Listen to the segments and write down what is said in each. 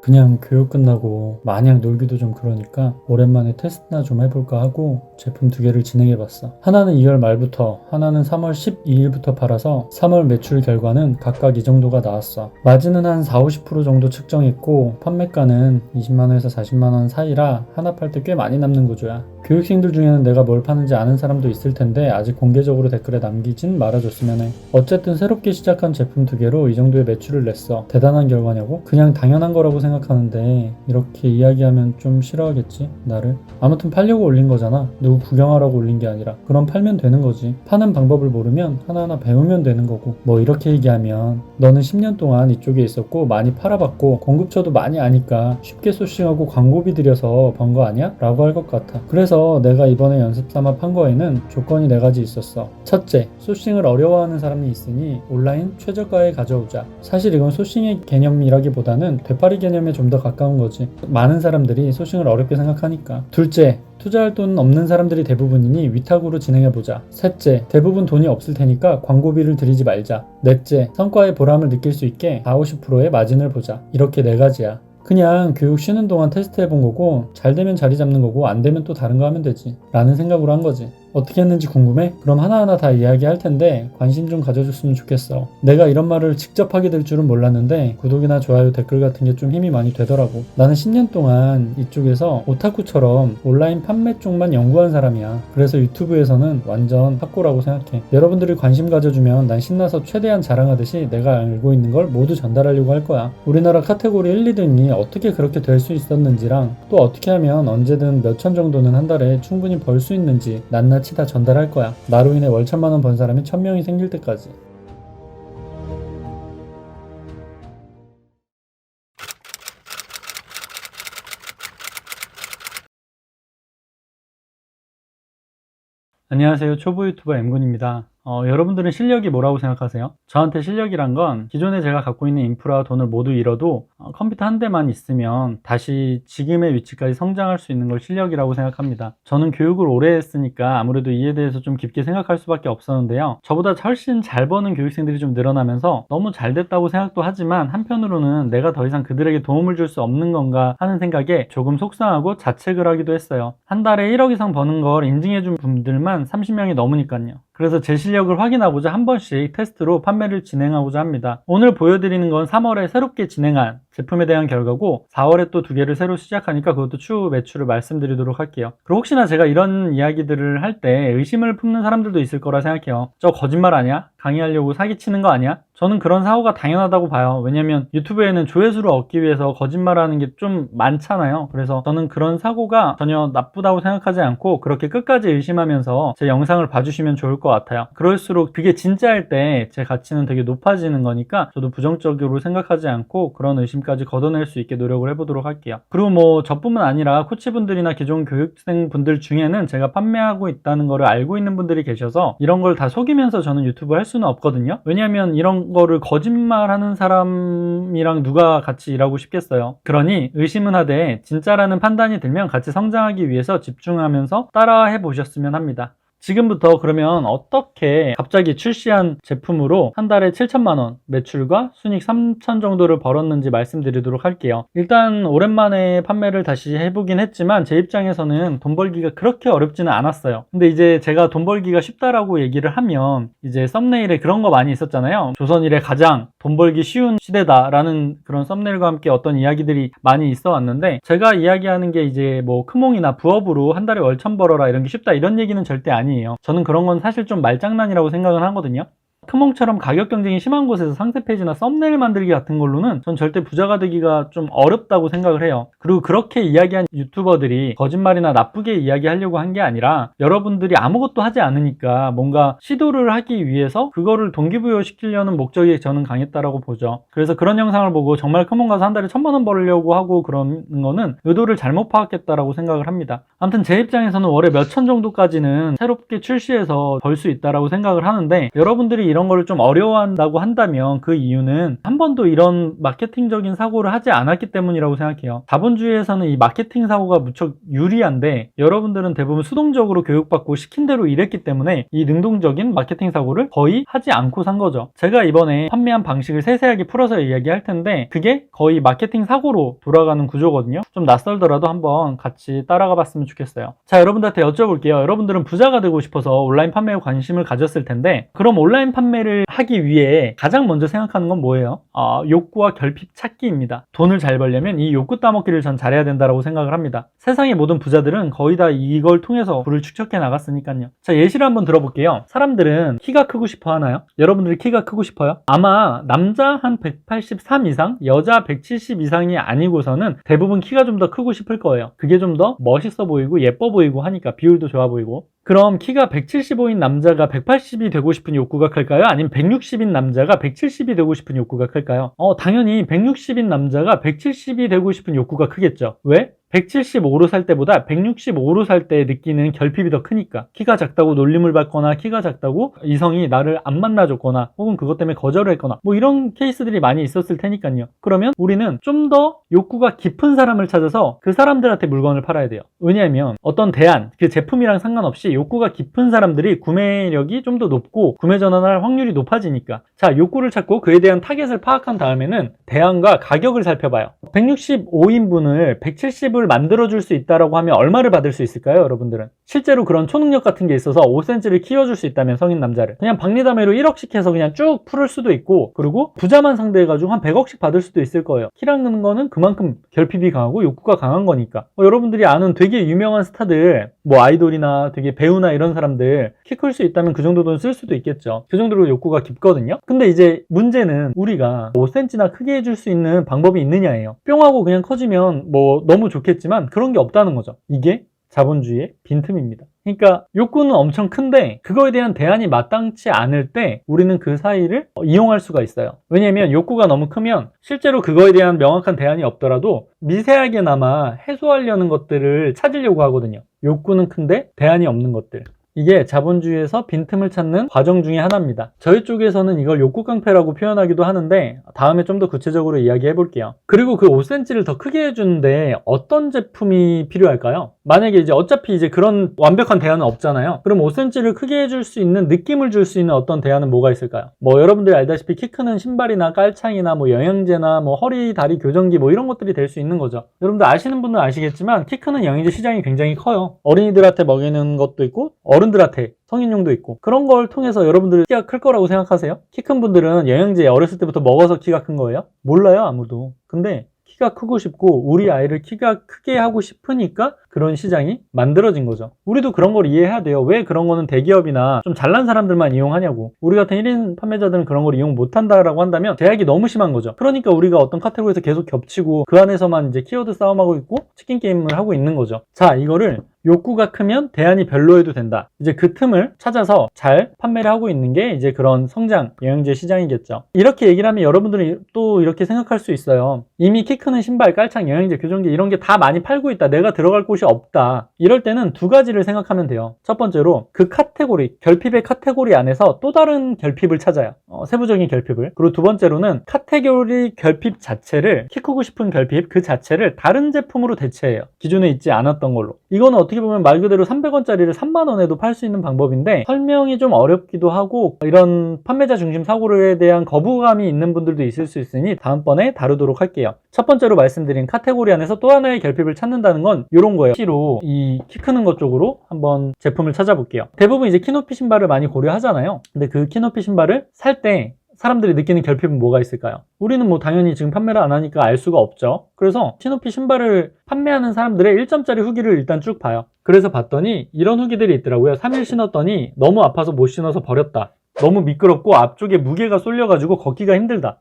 그냥 교육 끝나고 마냥 놀기도 좀 그러니까 오랜만에 테스트나 좀 해볼까 하고 제품 2개를 진행해봤어. 하나는 2월 말부터, 하나는 3월 12일부터 팔아서 3월 매출 결과는 각각 이 정도가 나왔어. 마진은 한 40-50% 정도 측정했고 판매가는 20만원에서 40만원 사이라 하나 팔 때 꽤 많이 남는 구조야. 교육생들 중에는 내가 뭘 파는지 아는 사람도 있을 텐데 아직 공개적으로 댓글에 남기진 말아줬으면 해. 어쨌든 새롭게 시작한 제품 2개로 이 정도의 매출을 냈어. 대단한 결과냐고? 그냥 당연한 거라고 생각하는데 이렇게 이야기하면 좀 싫어하겠지? 나를? 아무튼 팔려고 올린 거잖아. 누구 구경하라고 올린 게 아니라. 그럼 팔면 되는 거지. 파는 방법을 모르면 하나하나 배우면 되는 거고. 뭐 이렇게 얘기하면 너는 10년 동안 이쪽에 있었고 많이 팔아봤고 공급처도 많이 아니까 쉽게 소싱하고 광고비 들여서 번 거 아니야? 라고 할 것 같아. 그래서 내가 이번에 연습삼아 판 거에는 조건이 4가지 있었어. 첫째, 소싱을 어려워하는 사람이 있으니 온라인 최저가에 가져오자. 사실 이건 소싱의 개념이라기보다는 되팔이 개념에 좀 더 가까운 거지. 많은 사람들이 소싱을 어렵게 생각하니까. 둘째, 투자할 돈 없는 사람들이 대부분이니 위탁으로 진행해보자. 셋째, 대부분 돈이 없을 테니까 광고비를 들이지 말자. 넷째, 성과의 보람을 느낄 수 있게 40-50%의 마진을 보자. 이렇게 4가지야. 그냥 교육 쉬는 동안 테스트 해본 거고 잘 되면 자리 잡는 거고 안 되면 또 다른 거 하면 되지 라는 생각으로 한 거지. 어떻게 했는지 궁금해? 그럼 하나하나 다 이야기할 텐데 관심 좀 가져줬으면 좋겠어. 내가 이런 말을 직접 하게 될 줄은 몰랐는데 구독이나 좋아요, 댓글 같은 게 좀 힘이 많이 되더라고. 나는 10년 동안 이쪽에서 오타쿠처럼 온라인 판매 쪽만 연구한 사람이야. 그래서 유튜브에서는 완전 학고라고 생각해. 여러분들이 관심 가져주면 난 신나서 최대한 자랑하듯이 내가 알고 있는 걸 모두 전달하려고 할 거야. 우리나라 카테고리 1, 2등이 어떻게 그렇게 될 수 있었는지랑 또 어떻게 하면 언제든 몇천 정도는 한 달에 충분히 벌 수 있는지 낱낱이 다 전달할 거야. 나로 인해 월 1000만원 번 사람이 1000명이 생길 때까지. 안녕하세요. 초보 유튜버 M군입니다. 여러분들은 실력이 뭐라고 생각하세요? 저한테 실력이란 건 기존에 제가 갖고 있는 인프라와 돈을 모두 잃어도 컴퓨터 한 대만 있으면 다시 지금의 위치까지 성장할 수 있는 걸 실력이라고 생각합니다. 저는 교육을 오래 했으니까 아무래도 이에 대해서 좀 깊게 생각할 수밖에 없었는데요. 저보다 훨씬 잘 버는 교육생들이 좀 늘어나면서 너무 잘 됐다고 생각도 하지만 한편으로는 내가 더 이상 그들에게 도움을 줄 수 없는 건가 하는 생각에 조금 속상하고 자책을 하기도 했어요. 한 달에 1억 이상 버는 걸 인증해준 분들만 30명이 넘으니까요. 그래서 제 실력을 확인하고자 한 번씩 테스트로 판매를 진행하고자 합니다. 오늘 보여드리는 건 3월에 새롭게 진행한 제품에 대한 결과고 4월에 또 2개를 새로 시작하니까 그것도 추후 매출을 말씀드리도록 할게요. 그리고 혹시나 제가 이런 이야기들을 할 때 의심을 품는 사람들도 있을 거라 생각해요. 저 거짓말 아니야? 강의하려고 사기치는 거 아니야? 저는 그런 사고가 당연하다고 봐요. 왜냐면 유튜브에는 조회수를 얻기 위해서 거짓말하는 게 좀 많잖아요. 그래서 저는 그런 사고가 전혀 나쁘다고 생각하지 않고 그렇게 끝까지 의심하면서 제 영상을 봐주시면 좋을 것 같아요. 그럴수록 그게 진짜일 때 제 가치는 되게 높아지는 거니까 저도 부정적으로 생각하지 않고 그런 의심까지 걷어낼 수 있게 노력을 해보도록 할게요. 그리고 뭐 저뿐만 아니라 코치분들이나 기존 교육생분들 중에는 제가 판매하고 있다는 거를 알고 있는 분들이 계셔서 이런 걸 다 속이면서 저는 유튜브 할 수는 없거든요. 왜냐하면 이런 거를 거짓말하는 사람이랑 누가 같이 일하고 싶겠어요. 그러니 의심은 하되 진짜라는 판단이 들면 같이 성장하기 위해서 집중하면서 따라해 보셨으면 합니다. 지금부터 그러면 어떻게 갑자기 출시한 제품으로 한 달에 7천만원 매출과 순익 3천 정도를 벌었는지 말씀드리도록 할게요. 일단 오랜만에 판매를 다시 해보긴 했지만 제 입장에서는 돈 벌기가 그렇게 어렵지는 않았어요. 근데 이제 제가 돈 벌기가 쉽다라고 얘기를 하면 이제 썸네일에 그런 거 많이 있었잖아요. 조선일의 가장 돈 벌기 쉬운 시대다라는 그런 썸네일과 함께 어떤 이야기들이 많이 있어 왔는데 제가 이야기하는 게 이제 뭐 크몽이나 부업으로 한 달에 월 1000 벌어라 이런 게 쉽다 이런 얘기는 절대 아니에요. 저는 그런 건 사실 좀 말장난이라고 생각을 하거든요. 크몽처럼 가격 경쟁이 심한 곳에서 상세 페이지나 썸네일 만들기 같은 걸로는 전 절대 부자가 되기가 좀 어렵다고 생각을 해요. 그리고 그렇게 이야기한 유튜버들이 거짓말이나 나쁘게 이야기하려고 한 게 아니라 여러분들이 아무것도 하지 않으니까 뭔가 시도를 하기 위해서 그거를 동기부여시키려는 목적이 저는 강했다라고 보죠. 그래서 그런 영상을 보고 정말 크몽 가서 한 달에 1000만원 벌려고 하고 그러는 거는 의도를 잘못 파악했다라고 생각을 합니다. 아무튼 제 입장에서는 월에 몇천 정도까지는 새롭게 출시해서 벌 수 있다라고 생각을 하는데 여러분들이 이런 거를 좀 어려워한다고 한다면 그 이유는 한 번도 이런 마케팅적인 사고를 하지 않았기 때문이라고 생각해요. 자본주의에서는 이 마케팅 사고가 무척 유리한데 여러분들은 대부분 수동적으로 교육받고 시킨 대로 일했기 때문에 이 능동적인 마케팅 사고를 거의 하지 않고 산 거죠. 제가 이번에 판매한 방식을 세세하게 풀어서 이야기할 텐데 그게 거의 마케팅 사고로 돌아가는 구조거든요. 좀 낯설더라도 한번 같이 따라가 봤으면 좋겠어요. 자, 여러분들한테 여쭤볼게요. 여러분들은 부자가 되고 싶어서 온라인 판매에 관심을 가졌을 텐데 그럼 온라인 판매를 하기 위해 가장 먼저 생각하는 건 뭐예요? 욕구와 결핍 찾기입니다. 돈을 잘 벌려면 이 욕구 따먹기를 전 잘해야 된다고 생각을 합니다. 세상의 모든 부자들은 거의 다 이걸 통해서 부를 축적해 나갔으니까요. 자, 예시를 한번 들어볼게요. 사람들은 키가 크고 싶어 하나요? 여러분들이 키가 크고 싶어요? 아마 남자 한 183 이상, 여자 170 이상이 아니고서는 대부분 키가 좀 더 크고 싶을 거예요. 그게 좀 더 멋있어 보이고 예뻐 보이고 하니까 비율도 좋아 보이고. 그럼 키가 175인 남자가 180이 되고 싶은 욕구가 클까요? 아니면 160인 남자가 170이 되고 싶은 욕구가 클까요? 당연히 160인 남자가 170이 되고 싶은 욕구가 크겠죠. 왜? 175로 살 때보다 165로 살 때 느끼는 결핍이 더 크니까. 키가 작다고 놀림을 받거나 키가 작다고 이성이 나를 안 만나줬거나 혹은 그것 때문에 거절을 했거나 뭐 이런 케이스들이 많이 있었을 테니까요. 그러면 우리는 좀 더 욕구가 깊은 사람을 찾아서 그 사람들한테 물건을 팔아야 돼요. 왜냐하면 어떤 대안, 그 제품이랑 상관없이 욕구가 깊은 사람들이 구매력이 좀 더 높고 구매 전환할 확률이 높아지니까. 자, 욕구를 찾고 그에 대한 타겟을 파악한 다음에는 대안과 가격을 살펴봐요. 165인분을 170을 만들어줄 수 있다고 하면 얼마를 받을 수 있을까요, 여러분들은? 실제로 그런 초능력 같은 게 있어서 5cm를 키워줄 수 있다면 성인 남자를 그냥 박리담회로 1억씩 해서 그냥 쭉 풀을 수도 있고, 그리고 부자만 상대해가지고 한 100억씩 받을 수도 있을 거예요. 키라는 거는 그만큼 결핍이 강하고 욕구가 강한 거니까. 여러분들이 아는 되게 유명한 스타들, 뭐 아이돌이나 되게 배우나 이런 사람들 키 클 수 있다면 그 정도 돈 쓸 수도 있겠죠. 그 정도로 욕구가 깊거든요. 근데 이제 문제는 우리가 5cm나 크게 해줄 수 있는 방법이 있느냐예요. 뿅하고 그냥 커지면 뭐 너무 좋겠지만 그런 게 없다는 거죠. 이게 자본주의의 빈틈입니다. 그러니까 욕구는 엄청 큰데 그거에 대한 대안이 마땅치 않을 때 우리는 그 사이를 이용할 수가 있어요. 왜냐면 욕구가 너무 크면 실제로 그거에 대한 명확한 대안이 없더라도 미세하게나마 해소하려는 것들을 찾으려고 하거든요. 욕구는 큰데 대안이 없는 것들. 이게 자본주의에서 빈틈을 찾는 과정 중에 하나입니다. 저희 쪽에서는 이걸 욕구 깡패라고 표현하기도 하는데 다음에 좀 더 구체적으로 이야기해 볼게요. 그리고 그 5cm를 더 크게 해주는데 어떤 제품이 필요할까요? 만약에 이제 어차피 이제 그런 완벽한 대안은 없잖아요. 그럼 5cm를 크게 해줄 수 있는, 느낌을 줄 수 있는 어떤 대안은 뭐가 있을까요? 뭐 여러분들이 알다시피 키 크는 신발이나 깔창이나 뭐 영양제나 뭐 허리 다리 교정기 뭐 이런 것들이 될 수 있는 거죠. 여러분들 아시는 분은 아시겠지만 키 크는 영양제 시장이 굉장히 커요. 어린이들한테 먹이는 것도 있고 어른들한테, 성인용도 있고, 그런 걸 통해서 여러분들 키가 클 거라고 생각하세요? 키 큰 분들은 영양제 어렸을 때부터 먹어서 키가 큰 거예요? 몰라요, 아무도. 근데 키가 크고 싶고 우리 아이를 키가 크게 하고 싶으니까 그런 시장이 만들어진 거죠. 우리도 그런 걸 이해해야 돼요. 왜 그런 거는 대기업이나 좀 잘난 사람들만 이용하냐고. 우리 같은 1인 판매자들은 그런 걸 이용 못한다라고 한다면 제약이 너무 심한 거죠. 그러니까 우리가 어떤 카테고리에서 계속 겹치고 그 안에서만 이제 키워드 싸움하고 있고 치킨 게임을 하고 있는 거죠. 자, 이거를 욕구가 크면 대안이 별로여도 된다. 이제 그 틈을 찾아서 잘 판매를 하고 있는 게 이제 그런 성장 영양제 시장이겠죠. 이렇게 얘기를 하면 여러분들이 또 이렇게 생각할 수 있어요. 이미 키 크는 신발, 깔창, 영양제, 교정기 이런 게 다 많이 팔고 있다. 내가 들어갈 곳이 없다. 이럴 때는 두 가지를 생각하면 돼요. 첫 번째로 그 카테고리, 결핍의 카테고리 안에서 또 다른 결핍을 찾아요. 세부적인 결핍을. 그리고 두 번째로는 카테고리 결핍 자체를, 키 크고 싶은 결핍 그 자체를 다른 제품으로 대체해요. 기존에 있지 않았던 걸로. 이거는 어떻게 보면 말 그대로 300원짜리를 3만원에도 팔 수 있는 방법인데 설명이 좀 어렵기도 하고 이런 판매자 중심 사고에 대한 거부감이 있는 분들도 있을 수 있으니 다음번에 다루도록 할게요. 첫 번째로 말씀드린 카테고리 안에서 또 하나의 결핍을 찾는다는 건 이런 거예요. C로 이 키 크는 것 쪽으로 한번 제품을 찾아볼게요. 대부분 이제 키높이 신발을 많이 고려하잖아요. 근데 그 키높이 신발을 살 때 사람들이 느끼는 결핍은 뭐가 있을까요? 우리는 뭐 당연히 지금 판매를 안 하니까 알 수가 없죠. 그래서 키높이 신발을 판매하는 사람들의 1점짜리 후기를 일단 쭉 봐요. 그래서 봤더니 이런 후기들이 있더라고요. 3일 신었더니 너무 아파서 못 신어서 버렸다. 너무 미끄럽고 앞쪽에 무게가 쏠려가지고 걷기가 힘들다.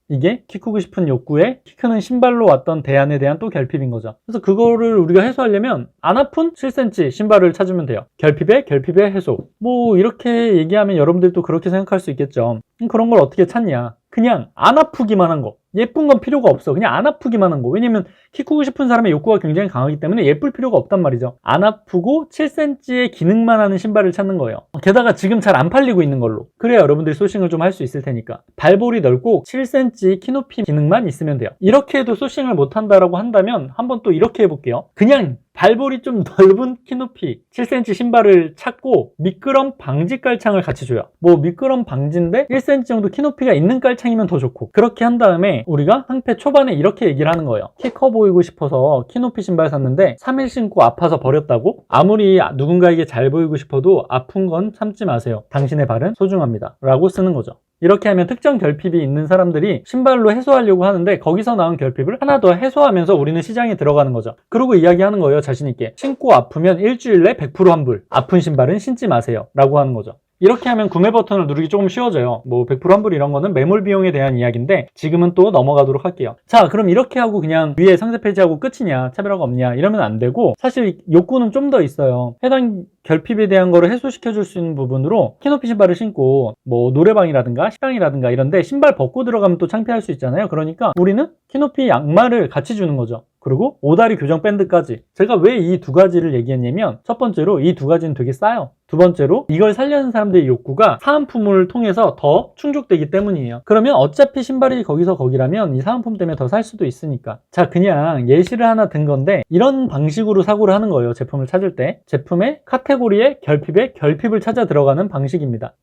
이게 키 크고 싶은 욕구에 키 크는 신발로 왔던 대안에 대한 또 결핍인 거죠. 그래서 그거를 우리가 해소하려면 안 아픈 7cm 신발을 찾으면 돼요. 결핍의 해소. 뭐 이렇게 얘기하면 여러분들도 그렇게 생각할 수 있겠죠. 그런 걸 어떻게 찾냐? 그냥 안 아프기만 한 거. 예쁜 건 필요가 없어. 그냥 안 아프기만 한 거. 왜냐면 키 크고 싶은 사람의 욕구가 굉장히 강하기 때문에 예쁠 필요가 없단 말이죠. 안 아프고 7cm의 기능만 하는 신발을 찾는 거예요. 게다가 지금 잘 안 팔리고 있는 걸로. 그래야 여러분들이 소싱을 좀 할 수 있을 테니까. 발볼이 넓고 7cm 키 높이 기능만 있으면 돼요. 이렇게 해도 소싱을 못 한다라고 한다면 한번 또 이렇게 해볼게요. 그냥 발볼이 좀 넓은 키높이 7cm 신발을 찾고 미끄럼 방지 깔창을 같이 줘요. 뭐 미끄럼 방지인데 1cm 정도 키높이가 있는 깔창이면 더 좋고, 그렇게 한 다음에 우리가 상패 초반에 이렇게 얘기를 하는 거예요. 키 커 보이고 싶어서 키높이 신발 샀는데 3일 신고 아파서 버렸다고? 아무리 누군가에게 잘 보이고 싶어도 아픈 건 참지 마세요. 당신의 발은 소중합니다 라고 쓰는 거죠. 이렇게 하면 특정 결핍이 있는 사람들이 신발로 해소하려고 하는데 거기서 나온 결핍을 하나 더 해소하면서 우리는 시장에 들어가는 거죠. 그리고 이야기하는 거예요. 자신있게. 신고 아프면 일주일 내 100% 환불. 아픈 신발은 신지 마세요 라고 하는 거죠. 이렇게 하면 구매 버튼을 누르기 조금 쉬워져요. 뭐 100% 환불 이런 거는 매몰 비용에 대한 이야기인데 지금은 또 넘어가도록 할게요. 자, 그럼 이렇게 하고 그냥 위에 상세 폐지하고 끝이냐, 차별화가 없냐 이러면 안 되고, 사실 욕구는 좀 더 있어요. 해당 결핍에 대한 거를 해소시켜 줄 수 있는 부분으로 키높이 신발을 신고 뭐 노래방이라든가 식당이라든가 이런데 신발 벗고 들어가면 또 창피할 수 있잖아요. 그러니까 우리는 키높이 양말을 같이 주는 거죠. 그리고 오다리 교정 밴드까지. 제가 왜 이 두 가지를 얘기했냐면, 첫 번째로 이 두 가지는 되게 싸요. 두 번째로 이걸 살려는 사람들의 욕구가 사은품을 통해서 더 충족되기 때문이에요. 그러면 어차피 신발이 거기서 거기라면 이 사은품 때문에 더 살 수도 있으니까. 자, 그냥 예시를 하나 든 건데 이런 방식으로 사고를 하는 거예요. 제품을 찾을 때 제품의 카테고리의 결핍을 찾아 들어가는 방식입니다.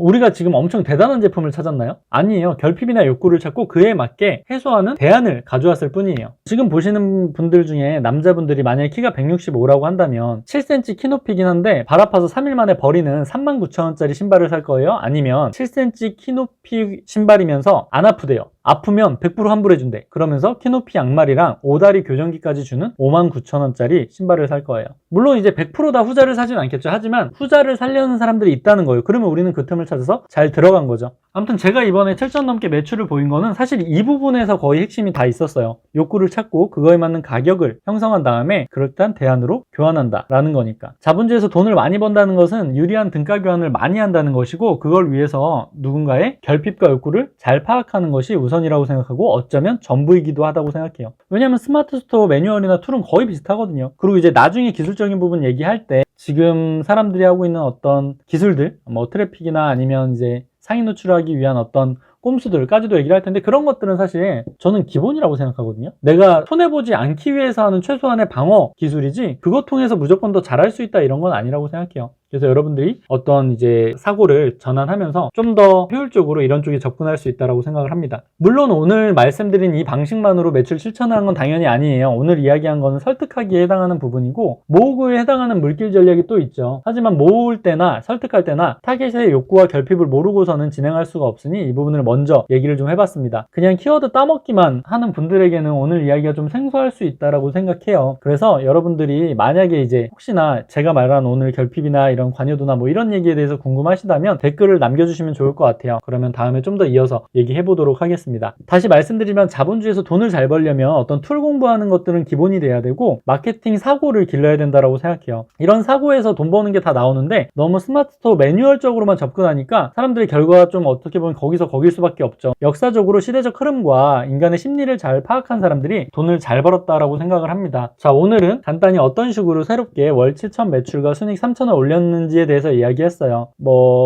우리가 지금 엄청 대단한 제품을 찾았나요? 아니에요. 결핍이나 욕구를 찾고 그에 맞게 해소하는 대안을 가져왔을 뿐이에요. 지금 보시는 분들 중에 남자분들이 만약에 키가 165라고 한다면 7cm 키 높이긴 한데 발 아파서 3일 만에 버리는 39,000원짜리 신발을 살 거예요? 아니면 7cm 키 높이 신발이면서 안 아프대요. 아프면 100% 환불해준대. 그러면서 키높이 양말이랑 오다리 교정기까지 주는 59,000원짜리 신발을 살 거예요. 물론 이제 100% 다 후자를 사진 않겠죠. 하지만 후자를 살려는 사람들이 있다는 거예요. 그러면 우리는 그 틈을 찾아서 잘 들어간 거죠. 아무튼 제가 이번에 7천 넘게 매출을 보인 거는 사실 이 부분에서 거의 핵심이 다 있었어요. 욕구를 찾고 그거에 맞는 가격을 형성한 다음에 그럴듯한 대안으로 교환한다 라는 거니까. 자본주의에서 돈을 많이 번다는 것은 유리한 등가 교환을 많이 한다는 것이고, 그걸 위해서 누군가의 결핍과 욕구를 잘 파악하는 것이 우선이라고 생각하고 어쩌면 전부이기도 하다고 생각해요. 왜냐하면 스마트 스토어 매뉴얼이나 툴은 거의 비슷하거든요. 그리고 이제 나중에 기술적인 부분 얘기할 때 지금 사람들이 하고 있는 어떤 기술들, 뭐 트래픽이나 아니면 이제 상위 노출하기 위한 어떤 꼼수들까지도 얘기를 할 텐데, 그런 것들은 사실 저는 기본이라고 생각하거든요. 내가 손해보지 않기 위해서 하는 최소한의 방어 기술이지 그것 통해서 무조건 더 잘할 수 있다 이런 건 아니라고 생각해요. 그래서 여러분들이 어떤 이제 사고를 전환하면서 좀 더 효율적으로 이런 쪽에 접근할 수 있다고 생각을 합니다. 물론 오늘 말씀드린 이 방식만으로 매출 7천을 한 건 당연히 아니에요. 오늘 이야기한 거는 설득하기에 해당하는 부분이고 모으고에 해당하는 물길 전략이 또 있죠. 하지만 모을 때나 설득할 때나 타겟의 욕구와 결핍을 모르고서는 진행할 수가 없으니 이 부분을 먼저 얘기를 좀 해봤습니다. 그냥 키워드 따먹기만 하는 분들에게는 오늘 이야기가 좀 생소할 수 있다고 생각해요. 그래서 여러분들이 만약에 이제 혹시나 제가 말한 오늘 결핍이나 이런 관여도나 뭐 이런 얘기에 대해서 궁금하시다면 댓글을 남겨주시면 좋을 것 같아요. 그러면 다음에 좀 더 이어서 얘기해 보도록 하겠습니다. 다시 말씀드리면 자본주의에서 돈을 잘 벌려면 어떤 툴 공부하는 것들은 기본이 돼야 되고 마케팅 사고를 길러야 된다고 생각해요. 이런 사고에서 돈 버는 게 다 나오는데 너무 스마트 스토어 매뉴얼적으로만 접근하니까 사람들의 결과가 좀 어떻게 보면 거기서 거길 수밖에 없죠. 역사적으로 시대적 흐름과 인간의 심리를 잘 파악한 사람들이 돈을 잘 벌었다라고 생각을 합니다. 자, 오늘은 간단히 어떤 식으로 새롭게 월 7천 매출과 순익 3천을 올렸는지에 대해서 이야기했어요.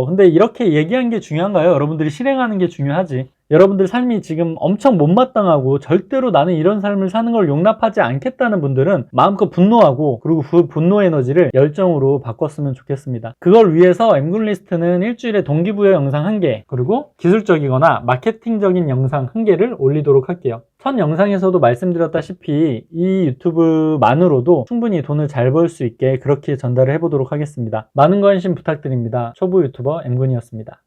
근데 이렇게 얘기한 게 중요한가요? 여러분들이 실행하는 게 중요하지. 여러분들 삶이 지금 엄청 못마땅하고 절대로 나는 이런 삶을 사는 걸 용납하지 않겠다는 분들은 마음껏 분노하고, 그리고 그 분노 에너지를 열정으로 바꿨으면 좋겠습니다. 그걸 위해서 엠글리스트는 일주일에 동기부여 영상 1개, 그리고 기술적이거나 마케팅적인 영상 1개를 올리도록 할게요. 첫 영상에서도 말씀드렸다시피 이 유튜브만으로도 충분히 돈을 잘 벌 수 있게 그렇게 전달을 해보도록 하겠습니다. 많은 관심 부탁드립니다. 초보 유튜버 엠군이었습니다.